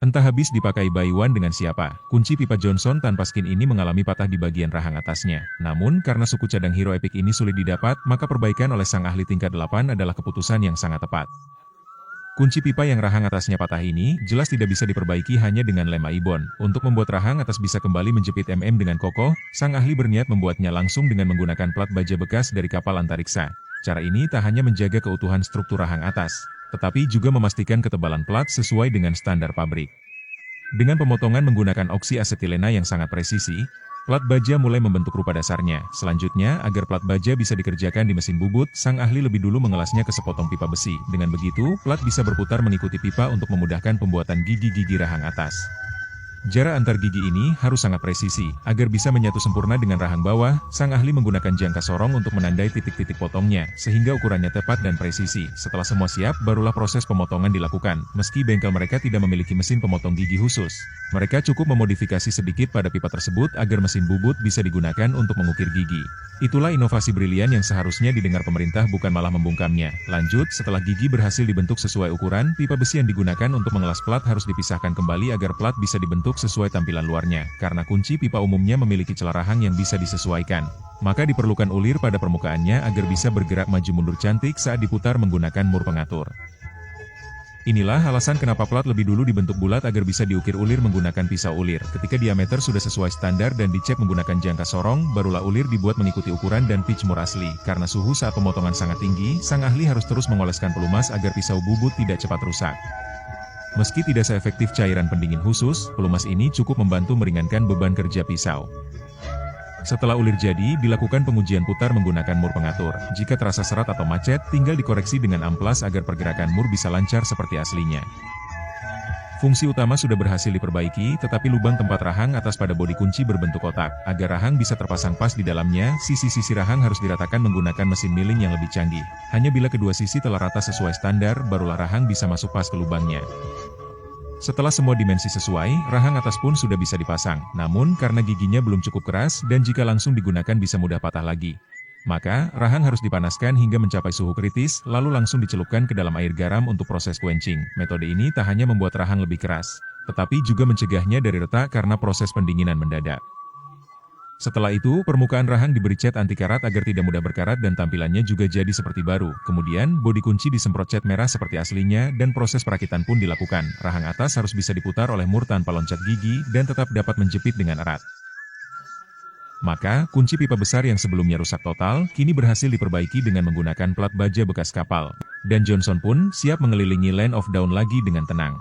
Entah habis dipakai Baiwan dengan siapa, kunci pipa Johnson tanpa skin ini mengalami patah di bagian rahang atasnya. Namun, karena suku cadang hero epic ini sulit didapat, maka perbaikan oleh sang ahli tingkat 8 adalah keputusan yang sangat tepat. Kunci pipa yang rahang atasnya patah ini, jelas tidak bisa diperbaiki hanya dengan lem Aibon. Untuk membuat rahang atas bisa kembali menjepit dengan kokoh, sang ahli berniat membuatnya langsung dengan menggunakan plat baja bekas dari kapal antariksa. Cara ini tak hanya menjaga keutuhan struktur rahang atas, tetapi juga memastikan ketebalan plat sesuai dengan standar pabrik. Dengan pemotongan menggunakan oksi-asetilena yang sangat presisi, plat baja mulai membentuk rupa dasarnya. Selanjutnya, agar plat baja bisa dikerjakan di mesin bubut, sang ahli lebih dulu mengelasnya ke sepotong pipa besi. Dengan begitu, plat bisa berputar mengikuti pipa untuk memudahkan pembuatan gigi-gigi rahang atas. Jarak antar gigi ini harus sangat presisi, agar bisa menyatu sempurna dengan rahang bawah. Sang ahli menggunakan jangka sorong untuk menandai titik-titik potongnya, sehingga ukurannya tepat dan presisi. Setelah semua siap, barulah proses pemotongan dilakukan. Meski bengkel mereka tidak memiliki mesin pemotong gigi khusus, mereka cukup memodifikasi sedikit pada pipa tersebut agar mesin bubut bisa digunakan untuk mengukir gigi. Itulah inovasi brilian yang seharusnya didengar pemerintah bukan malah membungkamnya. Lanjut, setelah gigi berhasil dibentuk sesuai ukuran, pipa besi yang digunakan untuk mengelas plat harus dipisahkan kembali agar plat bisa dibentuk sesuai tampilan luarnya. Karena kunci pipa umumnya memiliki celah rahang yang bisa disesuaikan, maka diperlukan ulir pada permukaannya agar bisa bergerak maju mundur cantik saat diputar menggunakan mur pengatur. Inilah alasan kenapa plat lebih dulu dibentuk bulat agar bisa diukir ulir menggunakan pisau ulir. Ketika diameter sudah sesuai standar dan dicek menggunakan jangka sorong, barulah ulir dibuat mengikuti ukuran dan pitch mur asli. Karena suhu saat pemotongan sangat tinggi, sang ahli harus terus mengoleskan pelumas agar pisau bubut tidak cepat rusak. Meski tidak seefektif cairan pendingin khusus, pelumas ini cukup membantu meringankan beban kerja pisau. Setelah ulir jadi, dilakukan pengujian putar menggunakan mur pengatur. Jika terasa serat atau macet, tinggal dikoreksi dengan amplas agar pergerakan mur bisa lancar seperti aslinya. Fungsi utama sudah berhasil diperbaiki, tetapi lubang tempat rahang atas pada bodi kunci berbentuk kotak. Agar rahang bisa terpasang pas di dalamnya, sisi-sisi rahang harus diratakan menggunakan mesin milling yang lebih canggih. Hanya bila kedua sisi telah rata sesuai standar, barulah rahang bisa masuk pas ke lubangnya. Setelah semua dimensi sesuai, rahang atas pun sudah bisa dipasang. Namun, karena giginya belum cukup keras, dan jika langsung digunakan bisa mudah patah lagi, maka, rahang harus dipanaskan hingga mencapai suhu kritis, lalu langsung dicelupkan ke dalam air garam untuk proses quenching. Metode ini tak hanya membuat rahang lebih keras, tetapi juga mencegahnya dari retak karena proses pendinginan mendadak. Setelah itu, permukaan rahang diberi cat anti karat agar tidak mudah berkarat dan tampilannya juga jadi seperti baru. Kemudian, bodi kunci disemprot cat merah seperti aslinya dan proses perakitan pun dilakukan. Rahang atas harus bisa diputar oleh mur tanpa loncat gigi dan tetap dapat menjepit dengan erat. Maka, kunci pipa besar yang sebelumnya rusak total, kini berhasil diperbaiki dengan menggunakan plat baja bekas kapal. Dan Johnson pun siap mengelilingi Land of Dawn lagi dengan tenang.